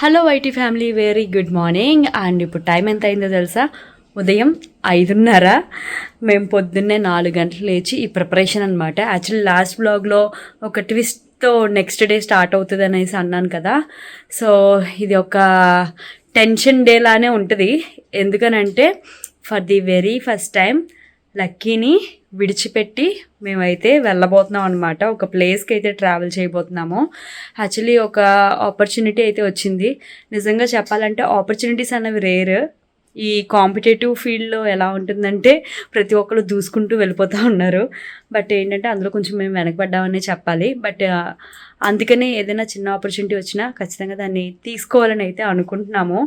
Hello YT family, very good morning. And ఇప్పుడు time ఎంత అయిందో తెలుసా? ఉదయం 5:30. మేము పొద్దున్నే 4 గంటలు లేచి ఈ ప్రిపరేషన్ అనమాట. యాక్చువల్లీ లాస్ట్ బ్లాగ్లో ఒక ట్విస్ట్తో నెక్స్ట్ డే స్టార్ట్ అవుతుంది అనేసి అన్నాను కదా. సో ఇది ఒక టెన్షన్ డే లానే ఉంటుంది. ఎందుకనంటే for the very first time లక్కీని విడిచిపెట్టి మేమైతే వెళ్ళబోతున్నాం అనమాట. ఒక ప్లేస్కి అయితే ట్రావెల్ చేయబోతున్నాము. యాక్చువల్లీ ఒక ఆపర్చునిటీ అయితే వచ్చింది. నిజంగా చెప్పాలంటే ఆపర్చునిటీస్ అనేవి రేర్. ఈ కాంపిటేటివ్ ఫీల్డ్లో ఎలా ఉంటుందంటే ప్రతి ఒక్కరు దూసుకుంటూ వెళ్ళిపోతూ ఉన్నారు. బట్ ఏంటంటే అందులో కొంచెం మేము వెనకబడ్డామనే చెప్పాలి. బట్ అందుకనే ఏదైనా చిన్న ఆపర్చునిటీ వచ్చినా ఖచ్చితంగా దాన్ని తీసుకోవాలని అయితే అనుకుంటున్నాము.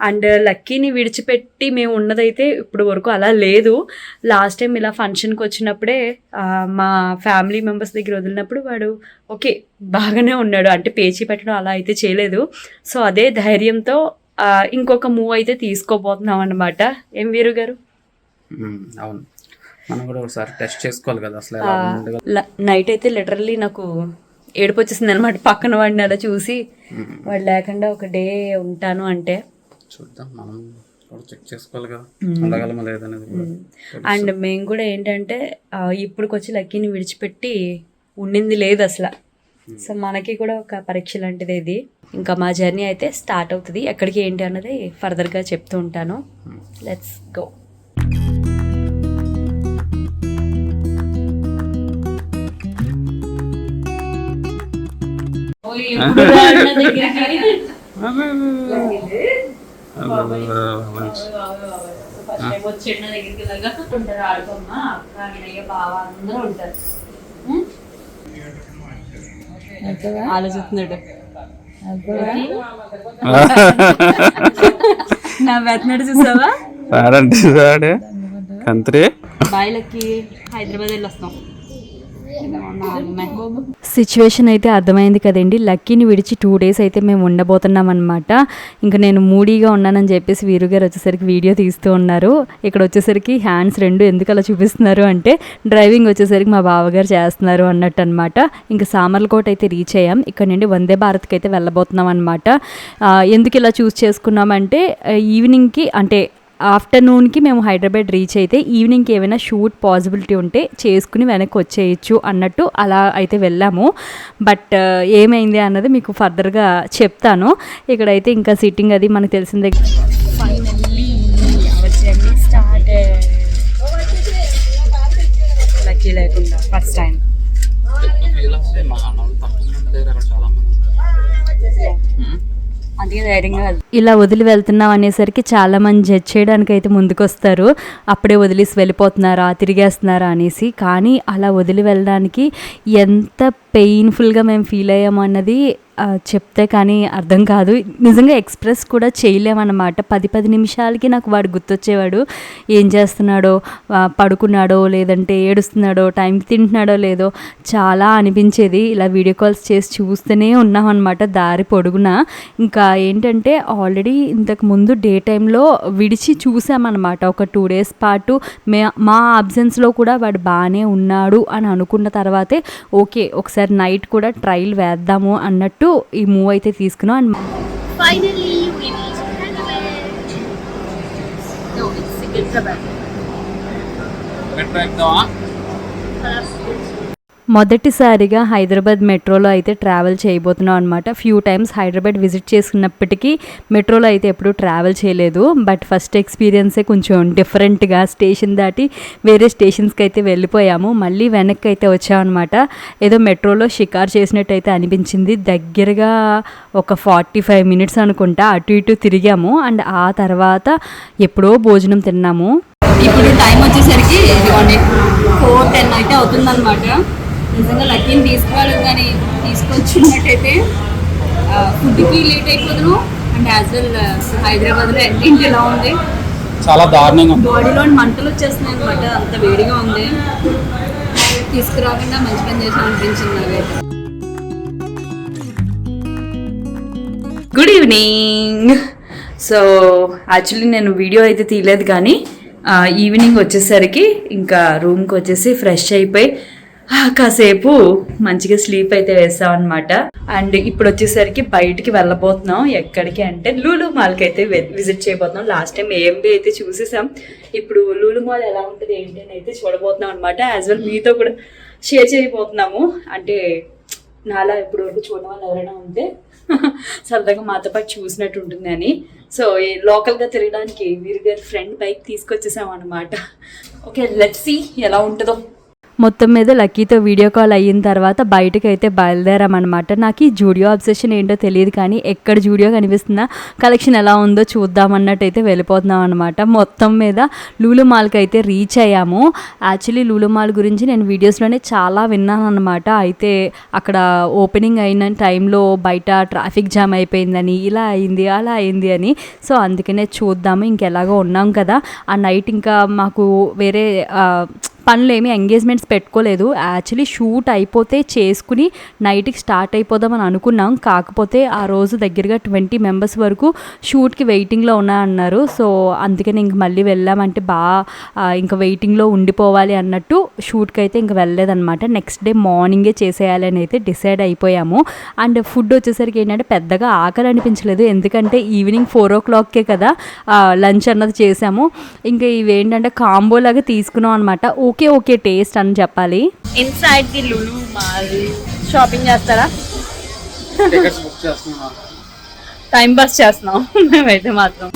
అండ్ లక్కీని విడిచిపెట్టి మేము ఉన్నదైతే ఇప్పుడు వరకు అలా లేదు. లాస్ట్ టైం ఇలా ఫంక్షన్కి వచ్చినప్పుడే మా ఫ్యామిలీ మెంబర్స్ దగ్గర వదిలినప్పుడు వాడు ఓకే బాగానే ఉన్నాడు, అంటే పేచీ పెట్టడం అలా అయితే చేయలేదు. సో అదే ధైర్యంతో ఇంకొక మూవ్ అయితే తీసుకోబోతున్నాం అన్నమాట. ఏం వీరు గారు? అవును, మనం కూడా ఒకసారి టెస్ట్ చేసుకోవాలి కదా అసలు. నైట్ అయితే లిటరల్లీ నాకు ఏడుపు వచ్చేసింది అనమాట. పక్కన వాడిని అలా చూసి వాడు లేకుండా ఒక డే ఉంటాను అంటే చూద్దాం, మనం కూడా చెక్ చేసుకోవాలి కదా ఉండగలమా లేదనేది. అండ్ మేము కూడా ఏంటంటే ఇప్పుడుకొచ్చి లక్కీని విడిచిపెట్టి ఉండింది లేదు అసలు. సో మనకి కూడా ఒక పరీక్ష లాంటిది ఇది. ఇంకా మా జర్నీ అయితే స్టార్ట్ అవుతుంది. ఎక్కడికి ఏంటి అన్నది ఫర్దర్గా చెప్తూ ఉంటాను. Let's go. ఆలోచిస్తున్నాడు నా వెతనాడు చూసావా? బాయిలకి హైదరాబాద్ వెళ్ళి వస్తాం. సిచ్యువేషన్ అయితే అర్థమైంది కదండి. లక్కీని విడిచి 2 days అయితే మేము ఉండబోతున్నాం అనమాట. ఇంకా నేను మూడీగా ఉన్నానని చెప్పేసి వీరు గారు వచ్చేసరికి వీడియో తీస్తూ ఉన్నారు. ఇక్కడ వచ్చేసరికి హ్యాండ్స్ 2 ఎందుకు అలా చూపిస్తున్నారు అంటే డ్రైవింగ్ వచ్చేసరికి మా బావగారు చేస్తున్నారు అన్నట్టు అనమాట. ఇంకా సామర్లకోట అయితే రీచ్ అయ్యాం. ఇక్కడ నుండి వందే భారత్కి అయితే వెళ్ళబోతున్నాం అనమాట. ఎందుకు ఇలా చూస్ చేసుకున్నామంటే ఈవినింగ్కి అంటే ఆఫ్టర్నూన్కి మేము హైదరాబాద్ రీచ్ అయితే ఈవినింగ్కి ఏమైనా షూట్ పాసిబిలిటీ ఉంటే చేసుకుని వెనక్కి వచ్చేయచ్చు అన్నట్టు అలా అయితే వెళ్ళాము. బట్ ఏమైంది అన్నది మీకు ఫర్దర్గా చెప్తాను. ఇక్కడైతే ఇంకా సిట్టింగ్ అది మనకు తెలిసిందే. Finally hour journey started. Lucky లేకుండా ఫస్ట్ టైం. ఇలా వదిలి వెళ్తున్నాం అనేసరికి చాలా మంది జడ్జ్ చేయడానికి అయితే ముందుకొస్తారు. అప్పుడే వదిలేసి వెళ్ళిపోతున్నారా, తిరిగేస్తున్నారా అనేసి. కానీ అలా వదిలి వెళ్ళడానికి ఎంత పెయిన్ఫుల్గా మేము ఫీల్ అయ్యాము అన్నది చెప్తే కానీ అర్థం కాదు. నిజంగా ఎక్స్ప్రెస్ కూడా చేయలేమన్నమాట. 10 నిమిషాలకి నాకు వాడు గుర్తొచ్చేవాడు. ఏం చేస్తున్నాడో, పడుకున్నాడో లేదంటే ఏడుస్తున్నాడో, టైంకి తింటున్నాడో లేదో చాలా అనిపించేది. ఇలా వీడియో కాల్స్ చేసి చూస్తూనే ఉన్నామన్నమాట దారి పొడుగున. ఇంకా ఏంటంటే ఆల్రెడీ ఇంతకు ముందు డే టైంలో విడిచి చూసామన్నమాట. ఒక 2 days పాటు మా అబ్సెన్స్లో కూడా వాడు బాగానే ఉన్నాడు అని అనుకున్న తర్వాతే ఓకే ఒకసారి నైట్ కూడా ట్రైల్ వేద్దాము అన్నట్టు ఈ మూవ్ అయితే తీసుకున్నాం. And finally we reached Hyderabad. No it's Secunderabad. మొదటిసారిగా హైదరాబాద్ మెట్రోలో అయితే ట్రావెల్ చేయబోతున్నాం అనమాట. ఫ్యూ టైమ్స్ హైదరాబాద్ విజిట్ చేసుకున్నప్పటికీ మెట్రోలో అయితే ఎప్పుడూ ట్రావెల్ చేయలేదు. బట్ ఫస్ట్ ఎక్స్పీరియన్సే కొంచెం డిఫరెంట్గా స్టేషన్ దాటి వేరే స్టేషన్స్కి అయితే వెళ్ళిపోయాము. మళ్ళీ వెనక్కి అయితే వచ్చామన్నమాట. ఏదో మెట్రోలో షికార్ చేసినట్టు అయితే అనిపించింది. దగ్గరగా ఒక 45 minutes అనుకుంటా అటు ఇటు తిరిగాము. అండ్ ఆ తర్వాత ఎప్పుడో భోజనం తిన్నాము. ఇప్పుడు టైం వచ్చేసరికి 4:10 అయితే అవుతుందన్నమాట. నిజంగా లక్కీని తీసుకోవాలి కానీ తీసుకొచ్చినట్టయితే ఫుడ్కి లేట్ అయిపోతున్నాం. అండ్ యాజ్ వెల్ హైదరాబాద్లో ఎండింటి ఎలా ఉంది, చాలా దారుణంగా బాడీలో మంటలు వచ్చేస్తున్నాయి అనమాట. అంత వేడిగా ఉంది. తీసుకురాకుండా మంచి పని చేసాం అనిపించింది నాకైతే. Good evening. సో యాక్చువల్లీ నేను వీడియో అయితే తీయలేదు కానీ ఈవినింగ్ వచ్చేసరికి ఇంకా రూమ్కి వచ్చేసి ఫ్రెష్ అయిపోయి కాసేపు మంచిగా స్లీప్ అయితే వేస్తాం అనమాట. అండ్ ఇప్పుడు వచ్చేసరికి బయటికి వెళ్ళబోతున్నాం. ఎక్కడికి అంటే లూలు మాల్కి అయితే విజిట్ చేయబోతున్నాం. లాస్ట్ టైం ఏఎంబి అయితే చూసేసాం. ఇప్పుడు లూలు మాల్ ఎలా ఉంటుంది ఏంటి అని అయితే చూడబోతున్నాం అనమాట. యాజ్ వెల్ మీతో కూడా షేర్ చేయబోతున్నాము. అంటే నాలా ఇప్పుడు వరకు చూడడం వాళ్ళు ఎవరైనా ఉంటే సరదాగా మాతో పాటు చూసినట్టు ఉంటుంది అని. సో లోకల్గా తిరగడానికి వీరి గారి ఫ్రెండ్ బైక్ తీసుకొచ్చేసాం అనమాట. ఓకే, లెట్స్ సీ ఎలా ఉంటుందో. మొత్తం మీద లక్కీతో వీడియో కాల్ అయిన తర్వాత బయటకు అయితే బయలుదేరామన్నమాట. నాకు ఈ జూడియో అబ్సెషన్ ఏంటో తెలియదు, కానీ ఎక్కడ జూడియో కనిపిస్తుందా, కలెక్షన్ ఎలా ఉందో చూద్దామన్నట్టు అయితే వెళ్ళిపోతున్నాం అనమాట. మొత్తం మీద లూలు మాల్కి అయితే రీచ్ అయ్యాము. యాక్చువల్లీ లూలు మాల్ గురించి నేను వీడియోస్లోనే చాలా విన్నాను అనమాట. అయితే అక్కడ ఓపెనింగ్ అయిన టైంలో బయట ట్రాఫిక్ జామ్ అయిపోయిందని, ఇలా అయింది అలా అయింది అని. సో అందుకనే చూద్దాము, ఇంకెలాగో ఉన్నాం కదా. ఆ నైట్ ఇంకా మాకు వేరే పనులు ఏమి ఎంగేజ్మెంట్స్ పెట్టుకోలేదు. యాక్చువల్లీ షూట్ అయిపోతే చేసుకుని నైట్కి స్టార్ట్ అయిపోదామని అనుకున్నాం. కాకపోతే ఆ రోజు దగ్గరగా 20 మెంబర్స్ వరకు షూట్కి వెయిటింగ్లో ఉన్నారన్నారు. సో అందుకని ఇంక మళ్ళీ వెళ్ళామంటే ఇంకా వెయిటింగ్లో ఉండిపోవాలి అన్నట్టు షూట్కి అయితే ఇంక వెళ్ళలేదన్నమాట. నెక్స్ట్ డే మార్నింగే చేసేయాలి అని అయితే డిసైడ్ అయిపోయాము. అండ్ ఫుడ్ వచ్చేసరికి ఏంటంటే పెద్దగా ఆకలి అనిపించలేదు, ఎందుకంటే ఈవినింగ్ 4 o'clockకే కదా లంచ్ అన్నది చేసాము. ఇంకా ఇవేంటంటే కాంబో లాగా తీసుకున్నాం అనమాట. ఓకే టేస్ట్ అని చెప్పాలి. Inside the Lulu mall shopping చేస్తారా? టైం పాస్ చేస్తున్నాం మేమైతే మాత్రం.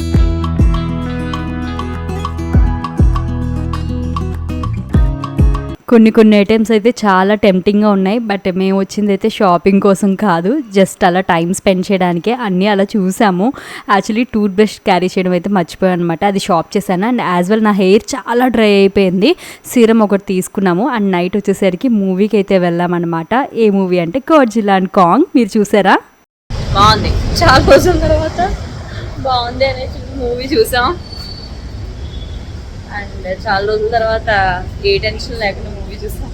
కొన్ని ఐటమ్స్ అయితే చాలా టెంప్టింగ్గా ఉన్నాయి. బట్ మేము వచ్చింది అయితే షాపింగ్ కోసం కాదు, జస్ట్ అలా టైం స్పెండ్ చేయడానికే. అన్నీ అలా చూసాము. యాక్చువల్లీ టూత్ బ్రష్ క్యారీ చేయడం అయితే మర్చిపోయాను అనమాట, అది షాప్ చేశాను. అండ్ యాజ్ వెల్ నా హెయిర్ చాలా డ్రై అయిపోయింది, సీరం ఒకటి తీసుకున్నాము. అండ్ నైట్ వచ్చేసరికి మూవీకి అయితే వెళ్ళామన్నమాట. ఏ మూవీ అంటే గాడ్జిల్లా అండ్ కాంగ్. మీరు చూసారా? బాగుంది, చాలా రోజుల తర్వాత బాగుంది అనే మూవీ చూసాం. అండ్ చాలా రోజుల తర్వాత ఏ టెన్షన్ లేకుండా మూవీ చూస్తాం.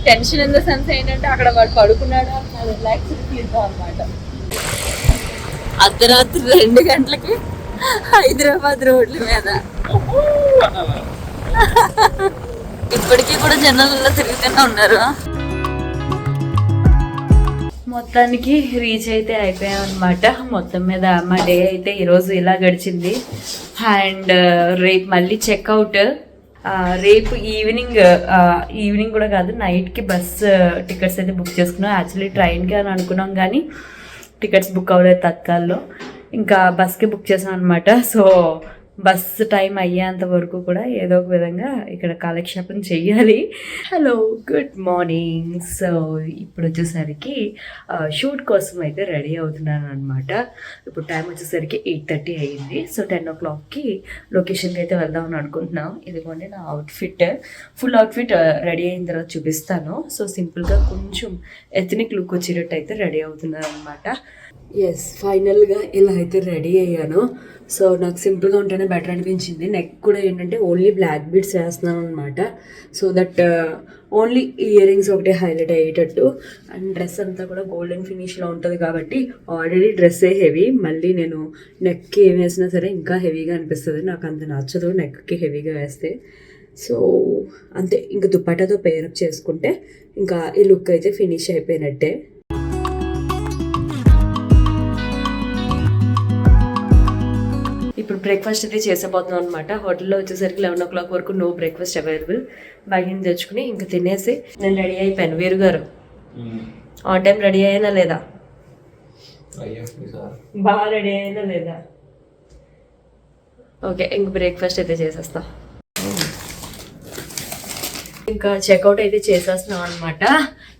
టెన్షన్ ఇన్ ద సెన్స్ ఏంటంటే అక్కడ వాడు పడుకున్నాడు అని రిలాక్స్ ఫీల్ అనమాట. అర్ధరాత్రి 2 గంటలకి హైదరాబాద్ రోడ్ల మీద ఇప్పటికీ కూడా జనాలలో తిరుగుతూనే ఉన్నారు. మొత్తానికి రీచ్ అయితే అయిపోయాం అనమాట. మొత్తం మీద మా డే అయితే ఈరోజు ఇలా గడిచింది. అండ్ రేపు మళ్ళీ చెక్అవుట్. రేపు ఈవినింగ్ కూడా కాదు, నైట్కి బస్ టికెట్స్ అయితే బుక్ చేసుకున్నాం. యాక్చువల్లీ ట్రైన్కి అని అనుకున్నాం, కానీ టికెట్స్ బుక్ అవ్వలేదు తత్కాల్లో. ఇంకా బస్కి బుక్ చేసాం అనమాట. సో బస్ టైం అయ్యేంత వరకు కూడా ఏదో ఒక విధంగా ఇక్కడ కాలక్షేపం చెయ్యాలి. Hello, good morning. సో ఇప్పుడు వచ్చేసరికి షూట్ కోసం అయితే రెడీ అవుతున్నాను అనమాట. ఇప్పుడు టైం వచ్చేసరికి 8:30 అయ్యింది. సో 10 o'clockకి లొకేషన్కి అయితే వెళ్దామని అనుకుంటున్నాం. ఇదిగోండి నా అవుట్ఫిట్. ఫుల్ అవుట్ఫిట్ రెడీ అయిన తర్వాత చూపిస్తాను. సో సింపుల్గా కొంచెం ఎథనిక్ లుక్ వచ్చేటట్టు అయితే రెడీ అవుతున్నాను అనమాట. ఎస్, ఫైనల్గా ఇలా అయితే రెడీ అయ్యాను. సో నాకు సింపుల్గా ఉంటేనే బెటర్ అనిపించింది. నెక్ కూడా ఏంటంటే ఓన్లీ బ్లాక్ బీడ్స్ వేస్తున్నాను అనమాట. So that only ear rings ఒకటే హైలైట్ అయ్యేటట్టు. అండ్ డ్రెస్ అంతా కూడా గోల్డెన్ ఫినిష్లో ఉంటుంది కాబట్టి ఆల్రెడీ డ్రెస్సే హెవీ. మళ్ళీ నేను నెక్కి ఏం వేసినా సరే ఇంకా హెవీగా అనిపిస్తుంది. నాకు అంత నచ్చదు నెక్కి హెవీగా వేస్తే. సో అంతే, ఇంకా దుపట్టాతో పేరప్ చేసుకుంటే ఇంకా ఈ లుక్ అయితే ఫినిష్ అయిపోయినట్టే. ఇప్పుడు బ్రేక్ఫాస్ట్ అయితే చేసేపోతున్నాం అనమాట. హోటల్లో వచ్చేసరికి 11 o'clock వరకు నో బ్రేక్ఫాస్ట్ అవైలబుల్. బయట నుంచి తెచ్చుకుని ఇంకా తినేసి నేను రెడీ అయిపోయాను. వీరు గారు ఆన్ టైం రెడీ అయ్యానా లేదా? బాగా రెడీ అయ్యానా లేదా? ఓకే, ఇంక బ్రేక్ఫాస్ట్ అయితే చేసేస్తాం. ఇంకా చెక్అవుట్ అయితే చేసేస్తున్నాం అనమాట.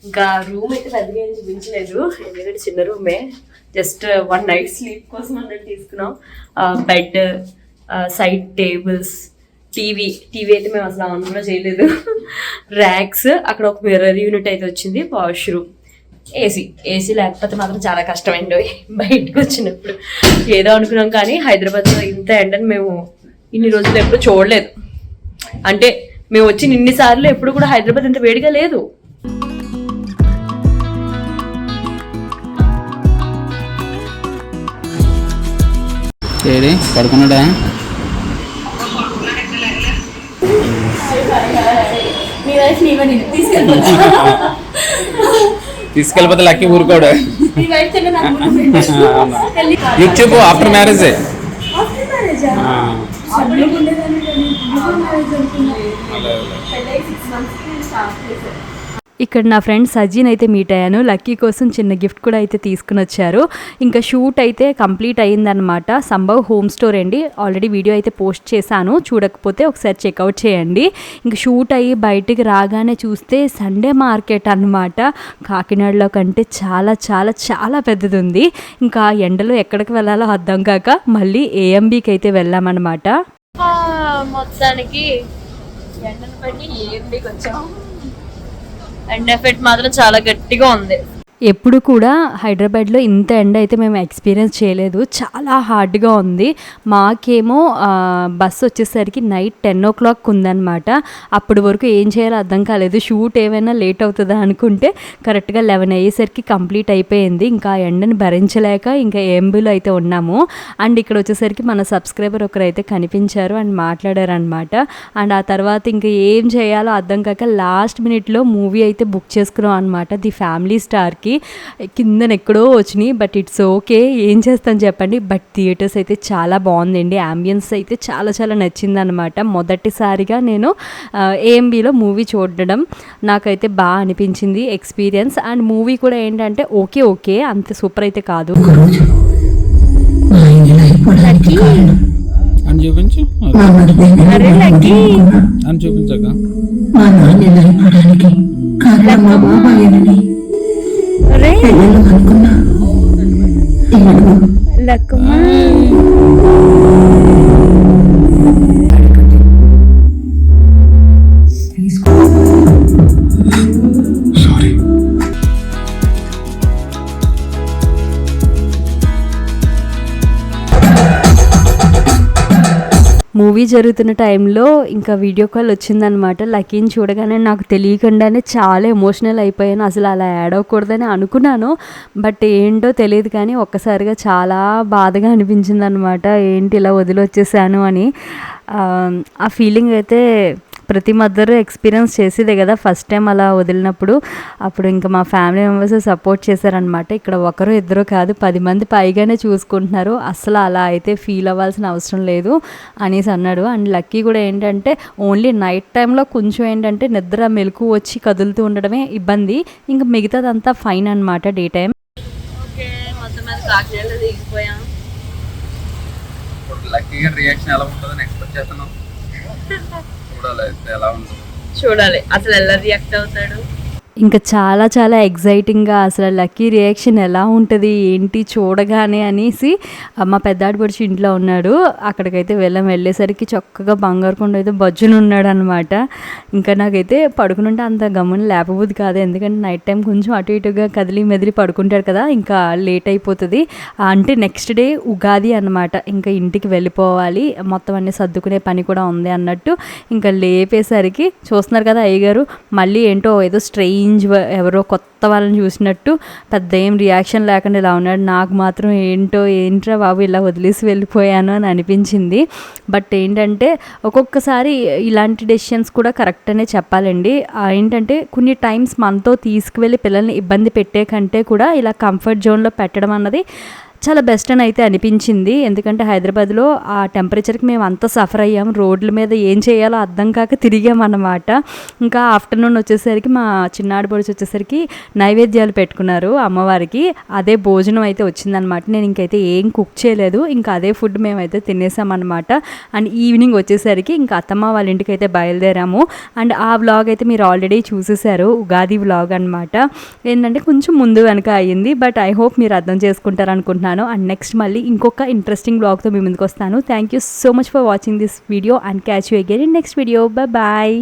ఇంకా రూమ్ అయితే పెద్దగా ఏం చూపించలేదు, ఎందుకంటే చిన్న రూమే. జస్ట్ 1 night స్లీప్ కోసం అన్నట్టు తీసుకున్నాం. బెడ్, సైడ్ టేబుల్స్, టీవీ అయితే మేము అసలు ఆన్ కూడా చేయలేదు. ర్యాక్స్, అక్కడ ఒక మిర్రర్ యూనిట్ అయితే వచ్చింది. వాష్రూమ్, ఏసీ లేకపోతే మాత్రం చాలా కష్టమైంది బయటకు వచ్చినప్పుడు. ఏదో అనుకున్నాం, కానీ హైదరాబాద్లో ఇంత ఎండని మేము ఇన్ని రోజులు ఎప్పుడు చూడలేదు. అంటే మేము వచ్చిన ఇన్నిసార్లు ఎప్పుడు కూడా హైదరాబాద్ ఇంత వేడిగా లేదు. పడుకున్నాడా? మీరు తీసుకెళ్ళిపోతే లక్కీ ఊరుకోడు. YouTube after marriage. ఇక్కడ నా ఫ్రెండ్ సజీన్ అయితే మీట్ అయ్యాను. లక్కీ కోసం చిన్న గిఫ్ట్ కూడా అయితే తీసుకుని వచ్చారు. ఇంకా షూట్ అయితే కంప్లీట్ అయ్యిందనమాట. సంభవ్ హోమ్ స్టోర్ అండి. ఆల్రెడీ వీడియో అయితే పోస్ట్ చేశాను, చూడకపోతే ఒకసారి చెక్అవుట్ చేయండి. ఇంకా షూట్ అయ్యి బయటికి రాగానే చూస్తే సండే మార్కెట్ అన్నమాట. కాకినాడలో కంటే చాలా చాలా చాలా పెద్దది ఉంది. ఇంకా ఎండలో ఎక్కడికి వెళ్ళాలో అర్థం కాక మళ్ళీ ఏఎంబీకి అయితే వెళ్ళామన్నమాట. మొత్తానికి ఎండను పడి ఏఎంబీకి వచ్చాం. అండ్ ఎఫెక్ట్ మాత్రం చాలా గట్టిగా ఉంది. ఎప్పుడు కూడా హైదరాబాద్లో ఇంత ఎండ అయితే మేము ఎక్స్పీరియన్స్ చేయలేదు. చాలా హార్డ్గా ఉంది. మాకేమో బస్సు వచ్చేసరికి నైట్ 10 o'clock ఉందన్నమాట. అప్పటి వరకు ఏం చేయాలో అర్థం కాలేదు. షూట్ ఏమైనా లేట్ అవుతుందా అనుకుంటే కరెక్ట్గా 11 అయ్యేసరికి కంప్లీట్ అయిపోయింది. ఇంకా ఎండని భరించలేక ఇంకా ఏఎంబీలో అయితే ఉన్నాము. అండ్ ఇక్కడ వచ్చేసరికి మన సబ్స్క్రైబర్ ఒకరైతే కనిపించారు అండ్ మాట్లాడారనమాట. అండ్ ఆ తర్వాత ఇంకా ఏం చేయాలో అర్థం కాక లాస్ట్ మినిట్లో మూవీ అయితే బుక్ చేసుకున్నాం అనమాట. ది ఫ్యామిలీ స్టార్కి కిందన ఎక్కడో వచ్చినాయి. బట్ ఇట్స్ ఓకే, ఏం చేస్తాను చెప్పండి. బట్ థియేటర్స్ అయితే చాలా బాగుందండి. అంబియన్స్ అయితే చాలా చాలా నచ్చిందనమాట. మొదటిసారిగా నేను ఏఎంబీలో మూవీ చూడడం నాకైతే బాగా అనిపించింది ఎక్స్పీరియన్స్. అండ్ మూవీ కూడా ఏంటంటే ఓకే అంత సూపర్ అయితే కాదు. అని చూపించు అని చూపించక మా నాన్న అయిపోవడానికి కారణం మా బాబాయేనని పిల్లలు అనుకున్నా. మూవీ జరుగుతున్న టైంలో ఇంకా వీడియో కాల్ వచ్చిందనమాట. లక్కీని చూడగానే నాకు తెలియకుండానే చాలా ఎమోషనల్ అయిపోయాను. అసలు అలా యాడ్ అవ్వకూడదని అనుకున్నాను, బట్ ఏంటో తెలియదు కానీ ఒక్కసారిగా చాలా బాధగా అనిపించింది అనమాట. ఏంటి ఇలా వదిలి వచ్చేసాను అని. ఆ ఫీలింగ్ అయితే ప్రతి మదర్ ఎక్స్పీరియన్స్ చేసేదే కదా ఫస్ట్ టైం అలా వదిలినప్పుడు. అప్పుడు ఇంకా మా ఫ్యామిలీ మెంబర్స్ సపోర్ట్ చేశారనమాట. ఇక్కడ ఒకరు ఇద్దరు కాదు 10 మంది పైగానే చూసుకుంటున్నారు. అసలు అలా అయితే ఫీల్ అవ్వాల్సిన అవసరం లేదు అనేసి అన్నాడు. అండ్ లక్కీ కూడా ఏంటంటే ఓన్లీ నైట్ టైంలో కొంచెం ఏంటంటే నిద్ర మెలకు వచ్చి కదులుతూ ఉండడమే ఇబ్బంది, ఇంకా మిగతాదంతా ఫైన్ అనమాట డే టైం. ఓకే, మొత్తం మీద కాకినాడలో దిగిపోయాం. లక్కీ రియాక్షన్ ఎలా ఉంటుందని ఎక్స్పెక్ట్ చేస్తున్నాం. చూడాలి అసలు ఎలా రియాక్ట్ అవుతాడు. ఇంకా చాలా చాలా ఎగ్జైటింగ్గా అసలు లక్కీ రియాక్షన్ ఎలా ఉంటుంది ఏంటి చూడగానే అనేసి మా పెద్దాడి పొడిచి ఇంట్లో ఉన్నాడు. అక్కడికైతే వెళ్ళేసరికి చక్కగా బంగారు కొండ అయితే బజ్జును ఉన్నాడు అనమాట. ఇంకా నాకైతే పడుకునుంటే అంత గమ్మున లేపబుద్ధి కాదు, ఎందుకంటే నైట్ టైం కొంచెం అటు ఇటుగా కదిలి మెదిలి పడుకుంటాడు కదా, ఇంకా లేట్ అయిపోతుంది. అంటే నెక్స్ట్ డే ఉగాది అనమాట. ఇంకా ఇంటికి వెళ్ళిపోవాలి, మొత్తం అన్నీ సర్దుకునే పని కూడా ఉంది అన్నట్టు ఇంకా లేపేసరికి చూస్తున్నారు కదా అయ్యగారు మళ్ళీ ఏంటో ఏదో స్ట్రెయిన్ ఎవరో కొత్త వాళ్ళని చూసినట్టు పెద్ద ఏం రియాక్షన్ లేకుండా ఇలా ఉన్నాడు. నాకు మాత్రం ఏంట్రా బాబు ఇలా వదిలేసి వెళ్ళిపోయాను అని అనిపించింది. బట్ ఏంటంటే ఒక్కొక్కసారి ఇలాంటి డెసిషన్స్ కూడా కరెక్ట్ అనే చెప్పాలండి. ఏంటంటే కొన్ని టైమ్స్ మనతో తీసుకువెళ్ళి పిల్లల్ని ఇబ్బంది పెట్టే కంటే కూడా ఇలా కంఫర్ట్ జోన్లో పెట్టడం అన్నది చాలా బెస్ట్ అని అయితే అనిపించింది. ఎందుకంటే హైదరాబాద్లో ఆ టెంపరేచర్కి మేము అంతా సఫర్ అయ్యాము. రోడ్ల మీద ఏం చేయాలో అర్థం కాక తిరిగామన్నమాట. ఇంకా ఆఫ్టర్నూన్ వచ్చేసరికి మా చిన్నాడు పొడిచి వచ్చేసరికి నైవేద్యాలు పెట్టుకున్నారు అమ్మవారికి. అదే భోజనం అయితే వచ్చిందనమాట. నేను ఇంకైతే ఏం కుక్ చేయలేదు, ఇంకా అదే ఫుడ్ మేమైతే తినేసామన్నమాట. అండ్ ఈవినింగ్ వచ్చేసరికి ఇంకా అత్తమ్మ వాళ్ళ ఇంటికి అయితే బయలుదేరాము. అండ్ ఆ వ్లాగ్ అయితే మీరు ఆల్రెడీ చూసేసారు, ఉగాది వ్లాగ్ అనమాట. ఏంటంటే కొంచెం ముందు వెనక అయ్యింది, బట్ ఐ హోప్ మీరు అర్థం చేసుకుంటారు అనుకుంటున్నాను. అండ్ నెక్స్ట్ మళ్ళీ ఇంకొక ఇంట్రెస్టింగ్ బ్లాగ్తో మీ ముందుకు వస్తాను. Thank you so much for watching this video and catch you again in next video. Bye.